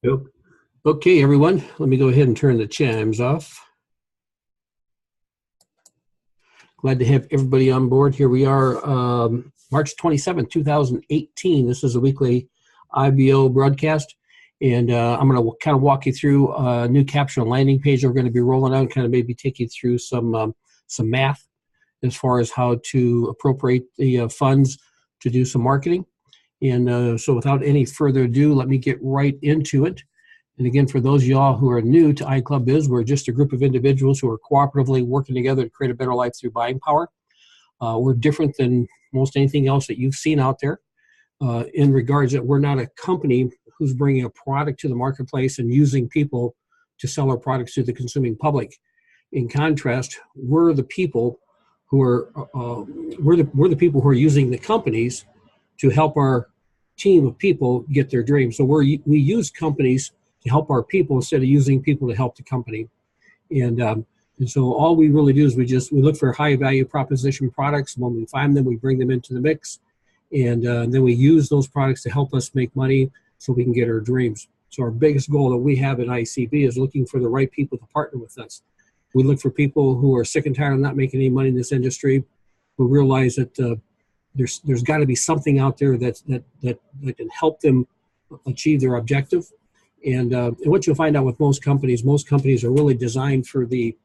Yep. Okay, everyone, let me go ahead and turn the chimes off. Glad to have everybody on board. Here we are, March 27th, 2018. This is a weekly IBO broadcast, and I'm going to kind of walk you through a new capture and landing page we're going to be rolling out, and kind of maybe take you through some math as far as how to appropriate the funds to do some marketing. And so without any further ado, let me get right into it. And again, for those of y'all who are new to iClub, we're just a group of individuals who are cooperatively working together to create a better life through buying power. We're different than most anything else that you've seen out there in regards that we're not a company who's bringing a product to the marketplace and using people to sell our products to the consuming public. In contrast, we're the people who are we're the people who are using the companies to help our team of people get their dreams. So we use companies to help our people instead of using people to help the company. And so all we really do is we look for high value proposition products. When we find them, we bring them into the mix, and then we use those products to help us make money so we can get our dreams. So our biggest goal that we have at iCB is looking for the right people to partner with us. We look for people who are sick and tired of not making any money in this industry, who realize that there's got to be something out there that can help them achieve their objective. And what you'll find out with most companies are really designed for the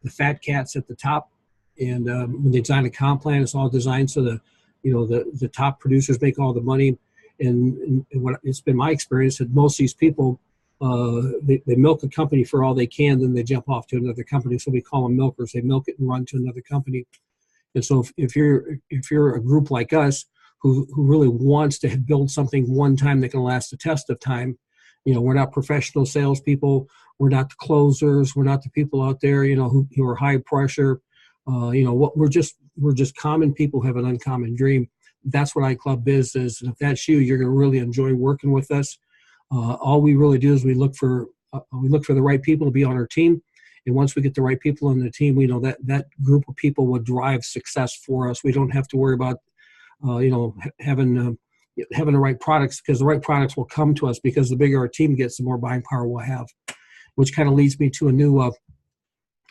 fat cats at the top. And when they design a comp plan, it's all designed so the top producers make all the money. And what it's been my experience that most of these people, they milk a company for all they can, then they jump off to another company. So we call them milkers. They milk it and run to another company. And so if you're a group like us who really wants to build something one time that can last the test of time, we're not professional salespeople. We're not the closers. We're not the people out there, who are high pressure. We're just common people who have an uncommon dream. That's what iClub is. And if that's you, you're going to really enjoy working with us. All we really do is we look for the right people to be on our team. And once we get the right people on the team, we know that group of people will drive success for us. We don't have to worry about, having the right products, because the right products will come to us, because the bigger our team gets, the more buying power we'll have. Which kind of leads me to a new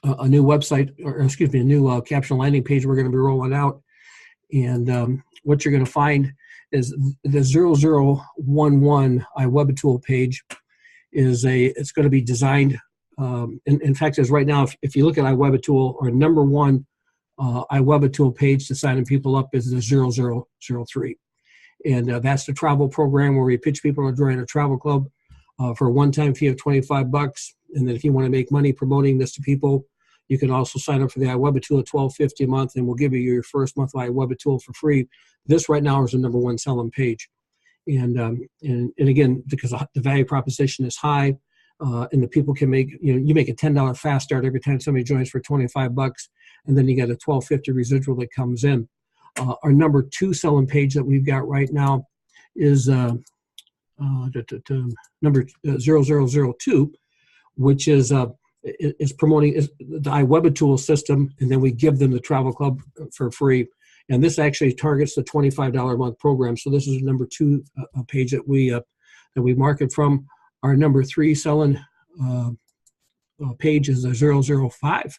website, or excuse me, a new capture and landing page we're going to be rolling out. And what you're going to find is the 0011 iWeb tool page it's going to be designed. In fact, as right now, if you look at iWeb tool, our number one iWeb tool page to sign people up is the 0003. And that's the travel program where we pitch people to join a travel club for a one-time fee of $25. And then if you want to make money promoting this to people, you can also sign up for the iWeb tool at $12.50 a month, and we'll give you your first month of iWeb tool for free. This right now is the number one selling page. And again, because the value proposition is high, and the people can make, you make a $10 fast start every time somebody joins for $25, and then you get a $12.50 residual that comes in. Our number two selling page that we've got right now is number 0002, which is promoting the iWeb tool system, and then we give them the travel club for free. And this actually targets the $25 a month program. So this is number two page that we market from. Our number three selling page is the 005,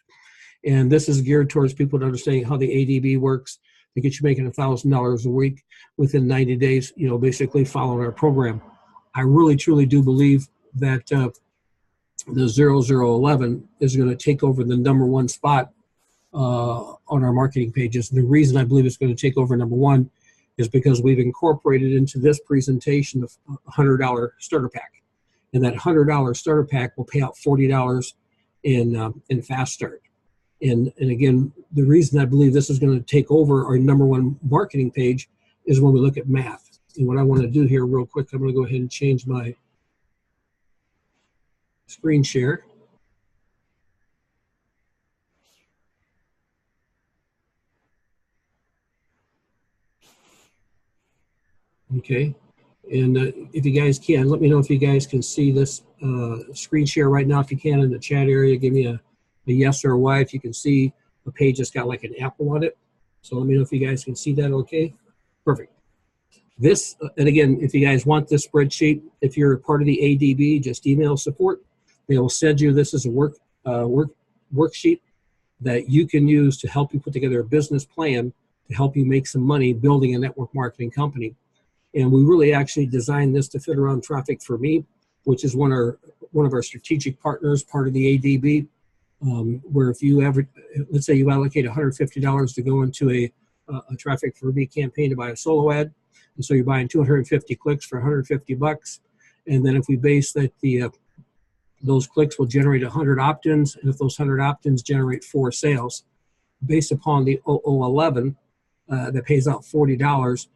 and this is geared towards people to understanding how the ADB works. To get you making $1,000 a week within 90 days, basically following our program. I really, truly do believe that the 0011 is going to take over the number one spot on our marketing pages. And the reason I believe it's going to take over number one is because we've incorporated into this presentation a $100 starter pack. And that $100 starter pack will pay out $40 in fast start. And again, the reason I believe this is going to take over our number one marketing page is when we look at math. And what I want to do here real quick, I'm going to go ahead and change my screen share. Okay. And if you guys can, let me know if you guys can see this screen share right now. If you can, in the chat area, give me a yes or a Y if you can see a page that's got like an apple on it. So let me know if you guys can see that okay. Perfect. And again, if you guys want this spreadsheet, if you're a part of the ADB, just email support. They will send you this as a worksheet that you can use to help you put together a business plan to help you make some money building a network marketing company. And we really actually designed this to fit around Traffic for Me, which is one of our strategic partners, part of the ADB, where if you ever, let's say you allocate $150 to go into a Traffic for Me campaign to buy a solo ad, and so you're buying 250 clicks for 150 bucks, and then if we base that those clicks will generate 100 opt-ins, and if those 100 opt-ins generate 4 sales, based upon the 0011 that pays out $40,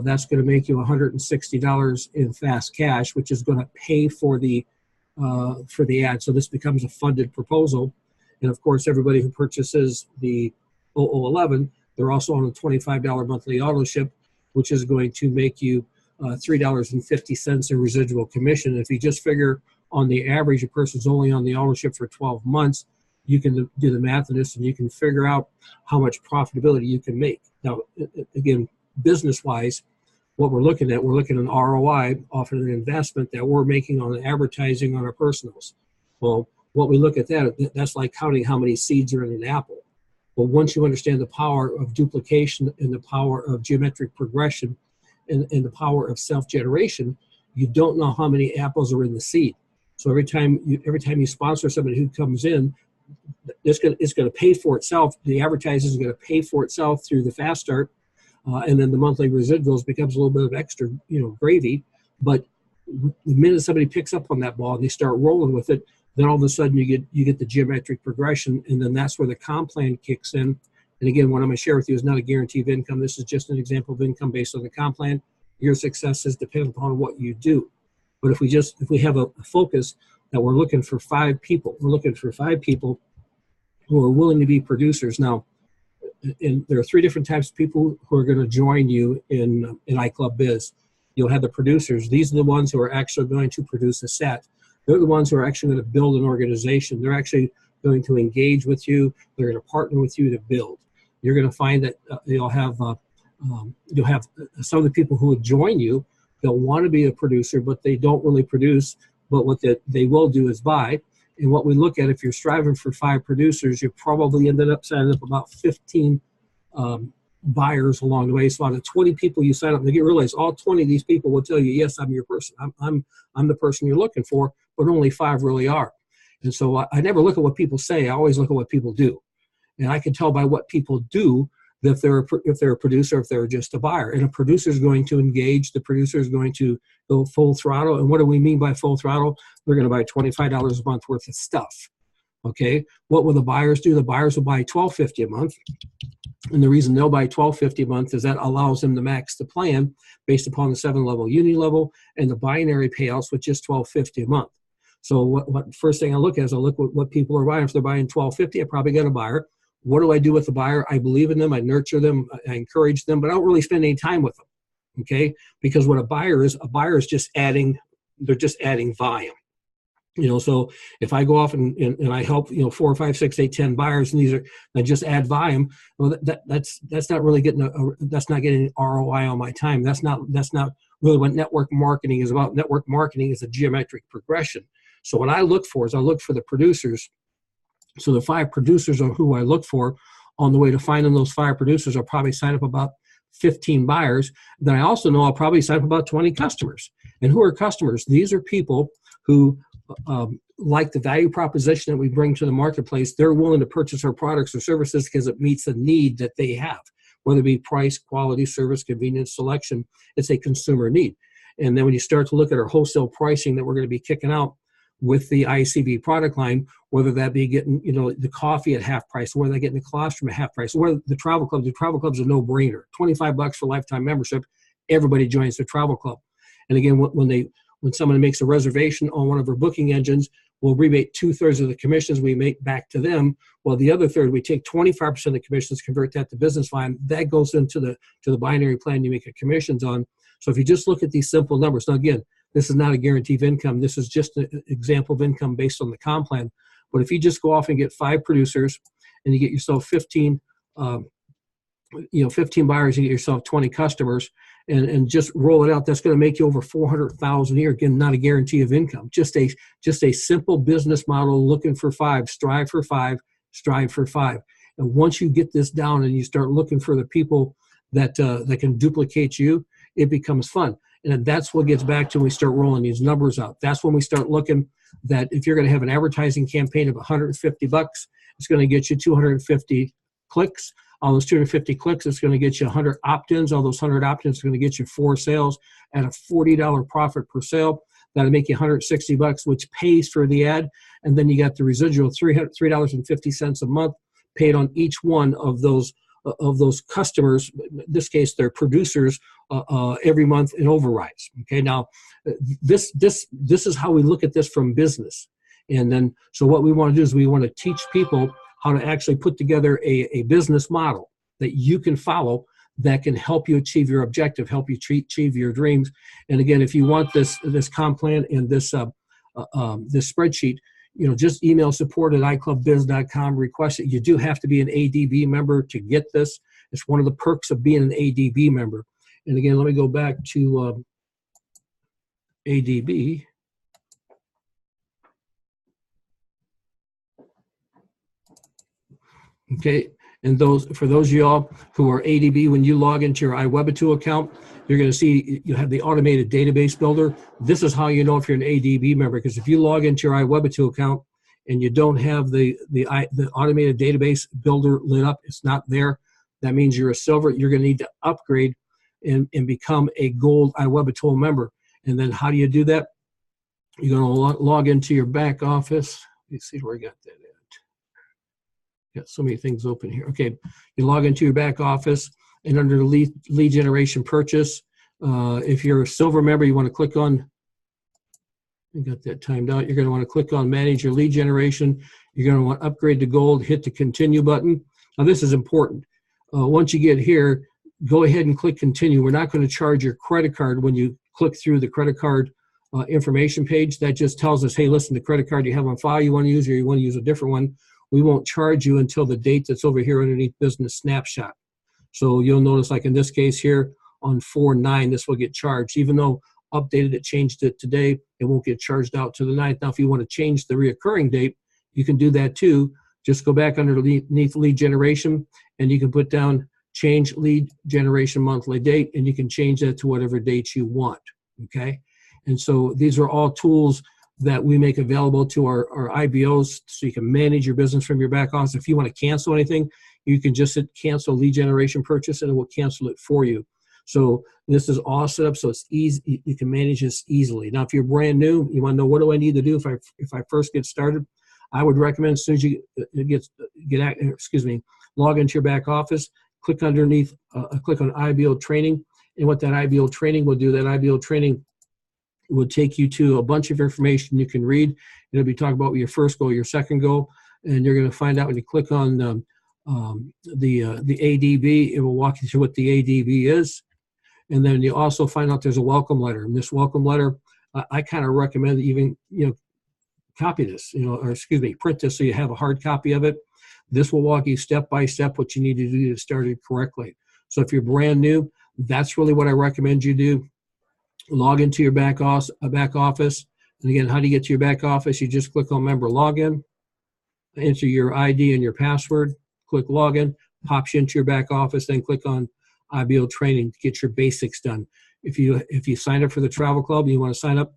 that's going to make you $160 in fast cash, which is going to pay for the ad. So this becomes a funded proposal. And of course, everybody who purchases the 0011, they're also on a $25 monthly auto ship, which is going to make you $3.50 in residual commission. If you just figure on the average, a person's only on the auto ship for 12 months, you can do the math on this and you can figure out how much profitability you can make. Now, again, business-wise, what we're looking at an ROI off of an investment that we're making on advertising on our personals. Well, what we look at that's like counting how many seeds are in an apple. But once you understand the power of duplication and the power of geometric progression and the power of self-generation, you don't know how many apples are in the seed. So every time you sponsor somebody who comes in, it's going to pay for itself. The advertising is going to pay for itself through the fast start, and then the monthly residuals becomes a little bit of extra, gravy. But the minute somebody picks up on that ball and they start rolling with it, then all of a sudden you get the geometric progression, and then that's where the comp plan kicks in. And again, what I'm going to share with you is not a guarantee of income. This is just an example of income based on the comp plan. Your success is dependent upon what you do. But if we have a focus that we're looking for 5 people, we're looking for 5 people who are willing to be producers. Now, and there are 3 different types of people who are going to join you in iClub Biz. You'll have the producers. These are the ones who are actually going to produce a set. They're the ones who are actually going to build an organization. They're actually going to engage with you. They're going to partner with you to build. You're going to find that you'll have some of the people who would join you. They'll want to be a producer, but they don't really produce. But what they will do is buy. And what we look at, if you're striving for 5 producers, you probably ended up signing up about 15 buyers along the way. So out of 20 people you sign up, and you realize all 20 of these people will tell you, yes, I'm your person. I'm the person you're looking for, but only 5 really are. And so I never look at what people say. I always look at what people do. And I can tell by what people do if they're a producer, if they're just a buyer. And a producer is going to engage. The producer is going to go full throttle. And what do we mean by full throttle? They're going to buy $25 a month worth of stuff. Okay. What will the buyers do? The buyers will buy $12.50 a month. And the reason they'll buy $12.50 a month is that allows them to max the plan based upon the 7-level uni level and the binary payouts, which is $12.50 a month. So what first thing I look at is I look at what people are buying. If they're buying $12.50, I probably got a buyer. What do I do with the buyer? I believe in them. I nurture them. I encourage them, but I don't really spend any time with them. Okay. Because what a buyer is just adding, they're just adding volume. So if I go off and I help, 4, 5, 6, 8, 10 buyers, and I just add volume, well, that's not really that's not getting ROI on my time. That's not really what network marketing is about. Network marketing is a geometric progression. So what I look for the producers. So the 5 producers are who I look for. On the way to finding those 5 producers, I'll probably sign up about 15 buyers. Then I also know I'll probably sign up about 20 customers. And who are customers? These are people who like the value proposition that we bring to the marketplace. They're willing to purchase our products or services because it meets the need that they have, whether it be price, quality, service, convenience, selection. It's a consumer need. And then when you start to look at our wholesale pricing that we're going to be kicking out with the iCB product line, whether that be getting, the coffee at half price, whether they're getting the colostrum at half price, or the travel club's a no-brainer. $25 for lifetime membership, everybody joins the travel club. And again, when someone makes a reservation on one of our booking engines, we'll rebate 2/3 of the commissions we make back to them. Well, the other third, we take 25% of the commissions, convert that to business line. That goes into the binary plan you make a commissions on. So if you just look at these simple numbers, now again, this is not a guarantee of income. This is just an example of income based on the comp plan. But if you just go off and get 5 producers and you get yourself 15 buyers, you get yourself 20 customers, and just roll it out. That's going to make you over 400,000 a year. Again, not a guarantee of income. Just a simple business model. Looking for five, strive for five, strive for five. And once you get this down and you start looking for the people that can duplicate you, it becomes fun. And that's what gets back to when we start rolling these numbers out. That's when we start looking that if you're going to have an advertising campaign of $150, it's going to get you 250 clicks. All those 250 clicks, it's going to get you 100 opt-ins. All those 100 opt-ins are going to get you 4 sales at a $40 profit per sale. That'll make you $160, which pays for the ad. And then you got the residual $3.50 a month paid on each one of those customers. In this case, they're producers every month in overrides. Okay, now this is how we look at this from business. And then, so what we want to do is we want to teach people how to actually put together a business model that you can follow that can help you achieve your objective, help you achieve your dreams. And again, if you want this comp plan and this spreadsheet, just email support@iclubbiz.com, request it. You do have to be an ADB member to get this. It's one of the perks of being an ADB member. And again, let me go back to ADB. Okay, and for those of y'all who are ADB, when you log into your iWeb account, you're going to see you have the automated database builder. This is how you know if you're an ADB member, because if you log into your iWeb account and you don't have the automated database builder lit up, it's not there, that means you're a silver. You're going to need to upgrade and become a gold iWeb member. And then how do you do that? You're going to log into your back office. Let's see where I got that at. Got so many things open here. Okay, you log into your back office, and under the lead generation purchase, if you're a silver member, you want to click on, I got that timed out, you're going to want to click on manage your lead generation. You're going to want to upgrade to gold, hit the continue button. Now this is important. Once you get here, go ahead and click continue. We're not going to charge your credit card when you click through the credit card information page. That just tells us, hey, listen, the credit card you have on file you want to use, or you want to use a different one. We won't charge you until the date that's over here underneath business snapshot. So you'll notice, like in this case here, on 4/9, this will get charged. Even though updated, it changed it today, it won't get charged out to the 9th. Now, if you want to change the reoccurring date, you can do that too. Just go back underneath lead generation, and you can put down change lead generation monthly date, and you can change that to whatever date you want, okay? And so these are all tools that we make available to our IBOs, so you can manage your business from your back office. If you want to cancel anything, you can just hit cancel lead generation purchase, and it will cancel it for you. So this is all set up so it's easy. You can manage this easily. Now, if you're brand new, you want to know, what do I need to do if I first get started? I would recommend, as soon as you log into your back office, click underneath, click on IBO training, and what that IBO training will do, that IBO training will take you to a bunch of information you can read. It'll be talking about your first goal, your second goal, and you're going to find out when you click on the ADB, it will walk you through what the ADB is. And then you also find out there's a welcome letter. And this welcome letter, I kind of recommend even, copy this, print this so you have a hard copy of it. This will walk you step by step what you need to do to get started correctly. So if you're brand new, that's really what I recommend you do. Log into your back office. And again, how do you get to your back office? You just click on member login, enter your ID and your password, click login, pops you into your back office, then click on IBO training to get your basics done. If you sign up for the travel club, you want to sign up,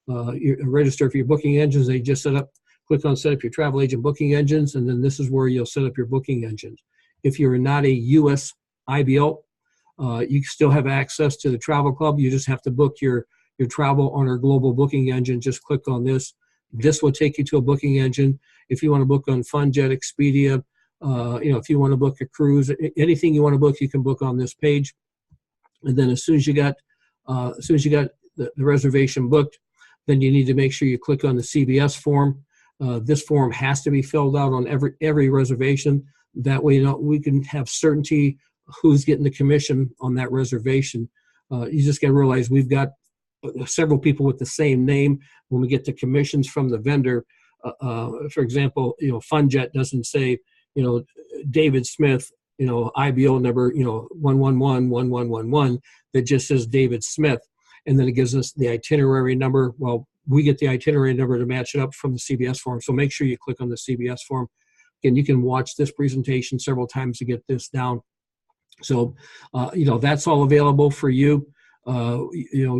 register for your booking engines, they just click on set up your travel agent booking engines, and then this is where you'll set up your booking engines. If you're not a US IBO, you still have access to the travel club. You just have to book your travel on our global booking engine. Just click on this. This will take you to a booking engine. If you want to book on FunJet, Expedia, if you want to book a cruise, anything you want to book, you can book on this page. And then as soon as you got the reservation booked, then you need to make sure you click on the CBS form. This form has to be filled out on every reservation. That way, we can have certainty who's getting the commission on that reservation. You just got to realize we've got several people with the same name. When we get the commissions from the vendor, for example, FunJet doesn't say, David Smith IBO number, 1111111 that just says David Smith. And then it gives us the itinerary number. Well, we get the itinerary number to match it up from the CBS form. So make sure you click on the CBS form. Again, you can watch this presentation several times to get this down. So, that's all available for you.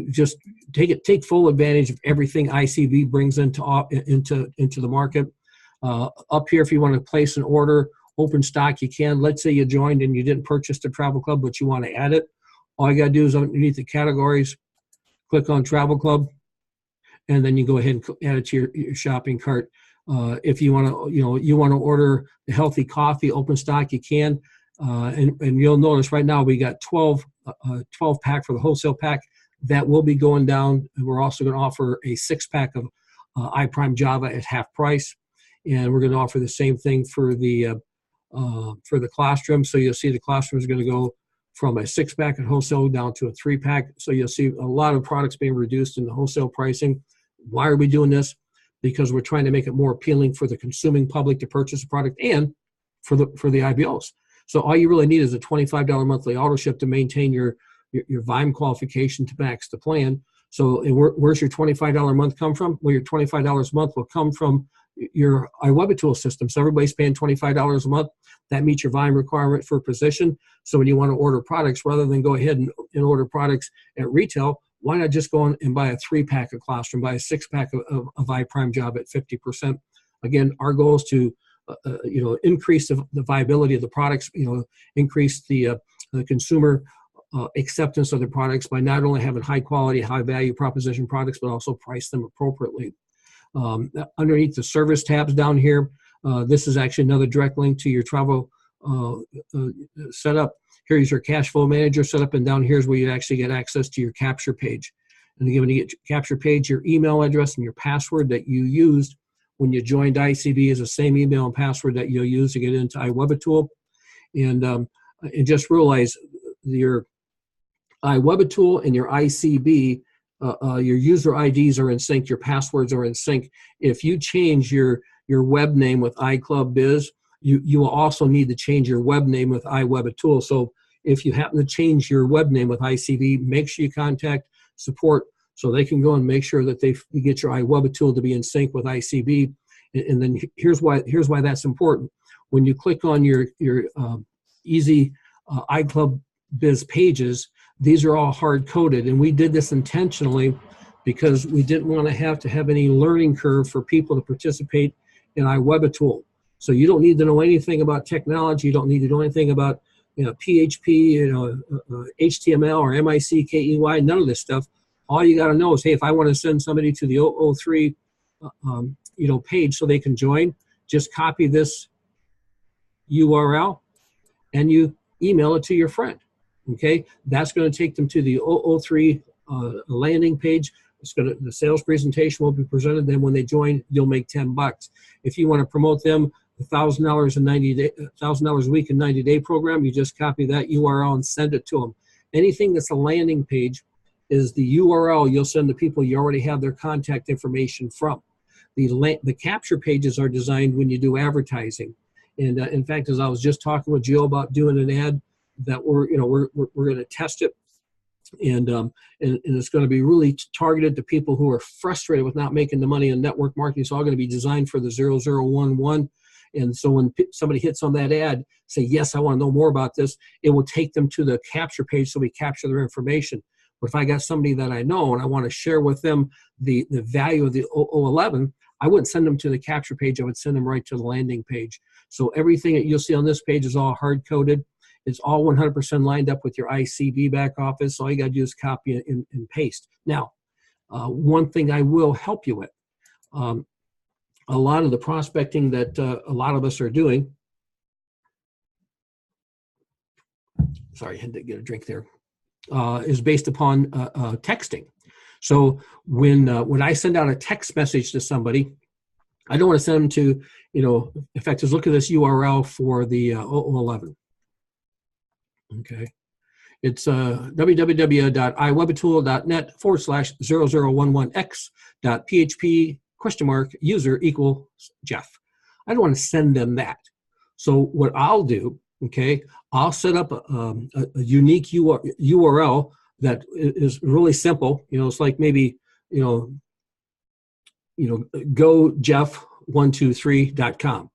Just take full advantage of everything iCB brings into the market. Up here, if you want to place an order, open stock, you can. Let's say you joined and you didn't purchase the travel club, but you want to add it. All you got to do is underneath the categories, click on travel club, and then you go ahead and add it to your shopping cart. If you want to order the healthy coffee, open stock, you can. And you'll notice right now we got 12 pack for the wholesale pack. That will be going down. And we're also going to offer a 6-pack of iPrime Java at half price. And we're going to offer the same thing for the classroom. So you'll see the classroom is going to go from a 6-pack at wholesale down to a 3-pack. So you'll see a lot of products being reduced in the wholesale pricing. Why are we doing this? Because we're trying to make it more appealing for the consuming public to purchase a product and for the IBOs. So all you really need is a $25 monthly auto ship to maintain your VIME qualification to max the plan. So where's your $25 a month come from? Well, your $25 a month will come from your iWeb tool system. So everybody's paying $25 a month. That meets your VIME requirement for position. So when you want to order products, rather than go ahead and order products at retail, why not just go and buy a 3-pack of Classroom, buy a 6-pack of iPrime Job at 50%? Again, our goal is to increase the viability of the products, increase the consumer acceptance of the products by not only having high quality, high value proposition products, but also price them appropriately. Underneath the service tabs down here, this is actually another direct link to your travel setup. Here's your cash flow manager setup, and down here is where you actually get access to your capture page. And again, when you get your capture page, your email address and your password that you used when you joined iCB is the same email and password that you'll use to get into iWeb tool. And just realize your iWeb tool and your iCB, your user IDs are in sync, your passwords are in sync. If you change your web name with iClub Biz, you will also need to change your web name with iWeb tool. So if you happen to change your web name with iCB, make sure you contact support so they can go and make sure that you get your iWeb tool to be in sync with iCB. And then here's why that's important. When you click on your easy iClub Biz pages, these are all hard-coded, and we did this intentionally because we didn't want to have any learning curve for people to participate in iWeb tool. So you don't need to know anything about technology. You don't need to know anything about PHP, HTML or MICKEY, none of this stuff. All you got to know is, hey, if I want to send somebody to the 003 page so they can join, just copy this URL and you email it to your friend. Okay, that's going to take them to the 003 landing page. The sales presentation will be presented. Then when they join, you'll make $10. If you want to promote them, $1,000 in 90 day, $1,000 a week in 90-day program, you just copy that URL and send it to them. Anything that's a landing page is the URL you'll send to people you already have their contact information from. The capture pages are designed when you do advertising. And in fact, as I was just talking with Jill about doing an ad that we're going to test it, and it's going to be really targeted to people who are frustrated with not making the money in network marketing. It's all going to be designed for the 0011. And so when somebody hits on that ad, say, yes, I want to know more about this, it will take them to the capture page so we capture their information. But if I got somebody that I know and I want to share with them the value of the 011, I wouldn't send them to the capture page. I would send them right to the landing page. So everything that you'll see on this page is all hard-coded. It's all 100% lined up with your iCB back office. All you got to do is copy and paste. Now, one thing I will help you with, a lot of the prospecting that a lot of us are doing, sorry, I had to get a drink there, is based upon texting. So when I send out a text message to somebody, I don't want to send them to, in fact, just look at this URL for the 011. Okay. It's www.iwebtool.net/0011x.php ? user = Jeff. I don't want to send them that. So what I'll do Okay, I'll set up a unique URL that is really simple. It's like maybe go jeff123.com.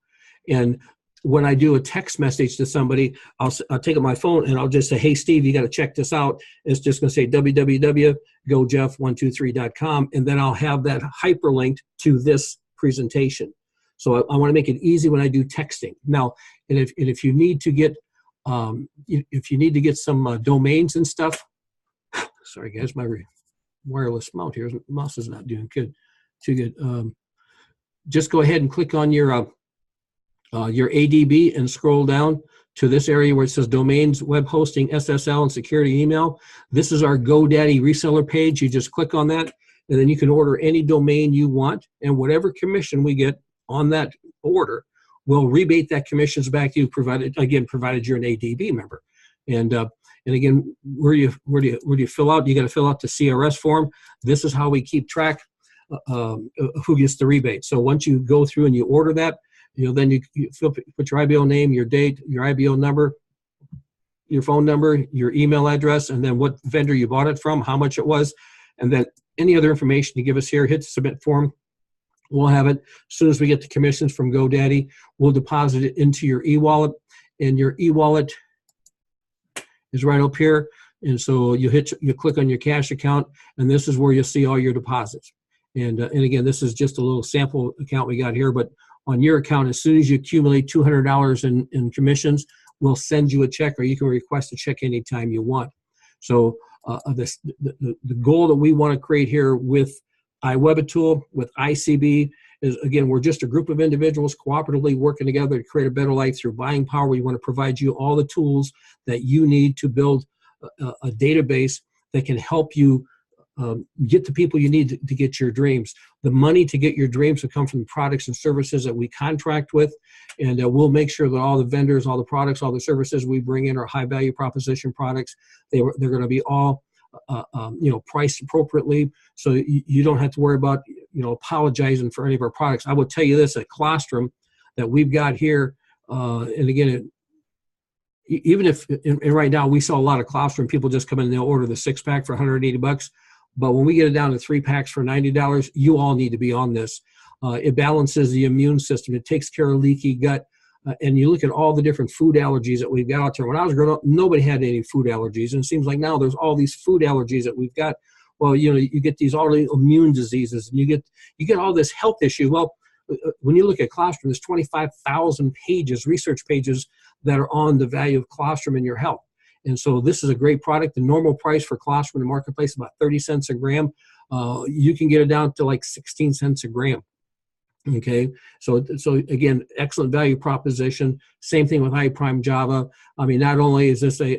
And when I do a text message to somebody, I'll take up my phone and I'll just say, hey, Steve, you got to check this out. It's just going to say www.gojeff123.com. And then I'll have that hyperlinked to this presentation. So I want to make it easy when I do texting. Now, and if you need to get some domains and stuff, sorry guys, my wireless mouse is not doing too good. Just go ahead and click on your ADB and scroll down to this area where it says domains, web hosting, SSL, and security email. This is our GoDaddy reseller page. You just click on that, and then you can order any domain you want, and whatever commission we get on that order, we'll rebate that commissions back to you, provided you're an ADB member. And again, where do you fill out? You got to fill out the CRS form. This is how we keep track who gets the rebate. So once you go through and you order that, then you put your IBO name, your date, your IBO number, your phone number, your email address, and then what vendor you bought it from, how much it was, and then any other information you give us here, hit the submit form. We'll have it. As soon as we get the commissions from GoDaddy, we'll deposit it into your e-wallet, and your e-wallet is right up here. And so you click on your cash account, and this is where you'll see all your deposits. And again, this is just a little sample account we got here, but on your account, as soon as you accumulate $200 in commissions, we'll send you a check, or you can request a check anytime you want. So the goal that we want to create here with iWeb tool, with iCB, is, again, we're just a group of individuals cooperatively working together to create a better life through buying power. We want to provide you all the tools that you need to build a database that can help you get the people you need to get your dreams. The money to get your dreams will come from the products and services that we contract with, and we'll make sure that all the vendors, all the products, all the services we bring in are high value proposition products. They're going to be all priced appropriately, so you don't have to worry about apologizing for any of our products. I will tell you this: at Colostrum that we've got here, and again, even if and right now we sell a lot of Colostrum, people just come in and they'll order the 6-pack for $180. But when we get it down to 3 packs for $90, you all need to be on this. It balances the immune system. It takes care of leaky gut. And you look at all the different food allergies that we've got out there. When I was growing up, nobody had any food allergies. And it seems like now there's all these food allergies that we've got. Well, you get these autoimmune diseases, and you get all this health issue. Well, when you look at colostrum, there's 25,000 pages, research pages, that are on the value of colostrum in your health. And so this is a great product. The normal price for colostrum in the marketplace is about 30 cents a gram. You can get it down to like 16 cents a gram. Okay, so again, excellent value proposition. Same thing with iPrime Java. I mean, not only is this a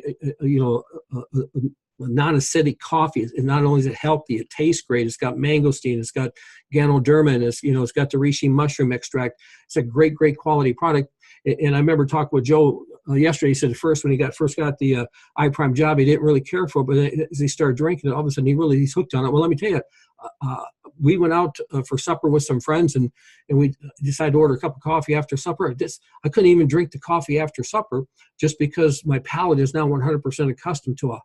non-acidic coffee, and not only is it healthy, it tastes great. It's got mangosteen, it's got ganoderma, it's got the reishi mushroom extract. It's a great quality product. And I remember talking with Joe yesterday. He said when he first got the iPrime Java, he didn't really care for it, but as he started drinking it, all of a sudden he's hooked on it. Well, let me tell you, we went out for supper with some friends, and we decided to order a cup of coffee after supper. I couldn't even drink the coffee after supper just because my palate is now 100% accustomed to a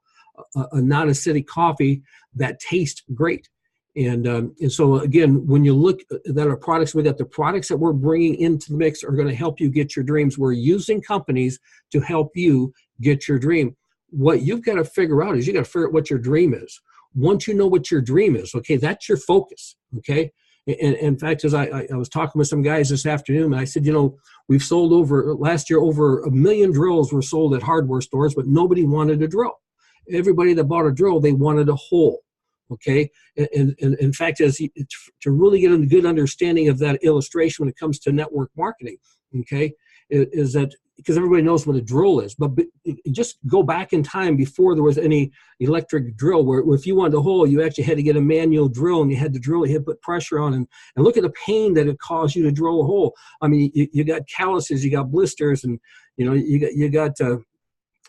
non-acidic coffee that tastes great. And so again, when you look at our products, we got the products that we're bringing into the mix are going to help you get your dreams. We're using companies to help you get your dream. What you've got to figure out is you got to figure out what your dream is. Once you know what your dream is, okay, that's your focus, okay? And in fact, as I was talking with some guys this afternoon, and I said, we've sold last year, over 1 million drills were sold at hardware stores, but nobody wanted a drill. Everybody that bought a drill, they wanted a hole. Okay, and in fact, to really get a good understanding of that illustration when it comes to network marketing, okay, is that because everybody knows what a drill is, but just go back in time before there was any electric drill, where if you wanted a hole, you actually had to get a manual drill, and you had to drill, you had to put pressure on, and look at the pain that it caused you to drill a hole. I mean, you got calluses, you got blisters, and you got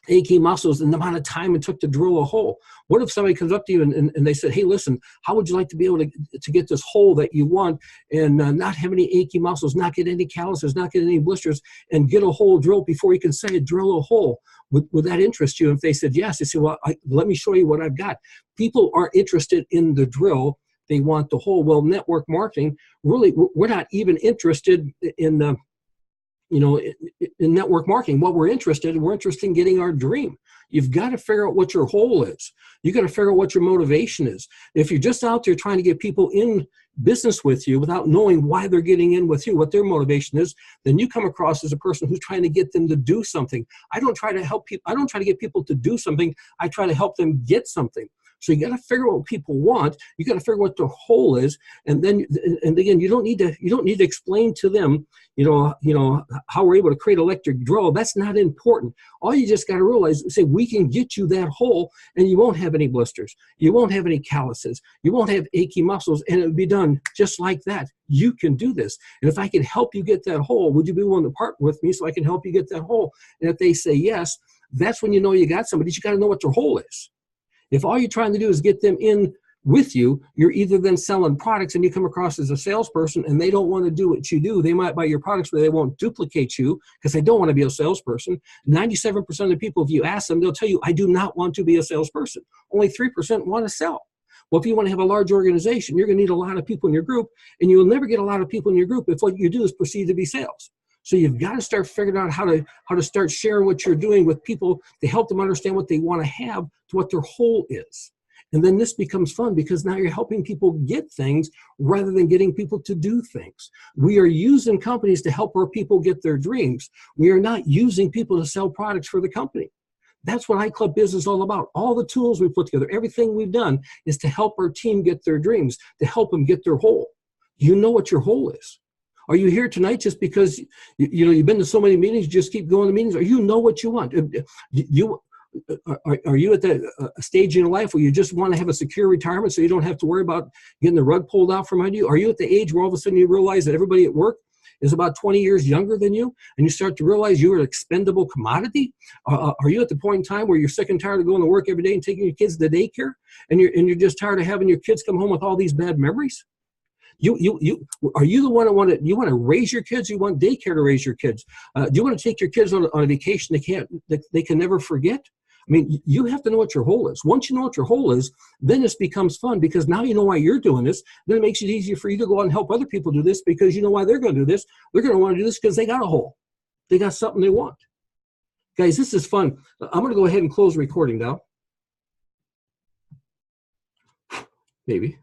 A key muscles and the amount of time it took to drill a hole. What if somebody comes up to you and they said, hey, listen, how would you like to be able to get this hole that you want and not have any achy muscles, not get any calluses, not get any blisters, and get a hole drilled before you can say drill a hole? Would that interest you? And if they said yes, they say, well, let me show you what I've got. People aren't interested in the drill. They want the hole. Well, network marketing, really, we're not even interested in in network marketing. What we're interested in getting our dream. You've got to figure out what your hole is. You got to figure out what your motivation is. If you're just out there trying to get people in business with you without knowing why they're getting in with you, what their motivation is, then you come across as a person who's trying to get them to do something. I don't try to help people. I don't try to get people to do something. I try to help them get something. So you got to figure out what people want. You got to figure out what their hole is, and then, and again, you don't need to explain to them, how we're able to create electric drill. That's not important. All you just got to realize is, say, we can get you that hole, and you won't have any blisters. You won't have any calluses. You won't have achy muscles, and it'll be done just like that. You can do this. And if I can help you get that hole, would you be willing to partner with me so I can help you get that hole? And if they say yes, that's when you know you got somebody. You got to know what their hole is. If all you're trying to do is get them in with you, you're either then selling products and you come across as a salesperson and they don't want to do what you do. They might buy your products, but they won't duplicate you because they don't want to be a salesperson. 97% of the people, if you ask them, they'll tell you, I do not want to be a salesperson. Only 3% want to sell. Well, if you want to have a large organization, you're going to need a lot of people in your group, and you'll never get a lot of people in your group if what you do is proceed to be sales. So you've got to start figuring out how to start sharing what you're doing with people to help them understand what they want to have to what their hole is. And then this becomes fun because now you're helping people get things rather than getting people to do things. We are using companies to help our people get their dreams. We are not using people to sell products for the company. That's what iClub Biz is all about. All the tools we put together, everything we've done is to help our team get their dreams, to help them get their hole. You know what your hole is. Are you here tonight just because you've been to so many meetings, you just keep going to meetings, or you know what you want? Are you at the stage in your life where you just want to have a secure retirement so you don't have to worry about getting the rug pulled out from under you? Are you at the age where all of a sudden you realize that everybody at work is about 20 years younger than you, and you start to realize you're an expendable commodity? Are you at the point in time where you're sick and tired of going to work every day and taking your kids to daycare, and you're just tired of having your kids come home with all these bad memories? Are you the one that you want to raise your kids? You want daycare to raise your kids? Do you want to take your kids on a vacation they can never forget? I mean, you have to know what your hole is. Once you know what your hole is, then this becomes fun because now you know why you're doing this. Then it makes it easier for you to go out and help other people do this because you know why they're going to do this. They're going to want to do this because they got a hole. They got something they want. Guys, this is fun. I'm going to go ahead and close the recording now. Maybe.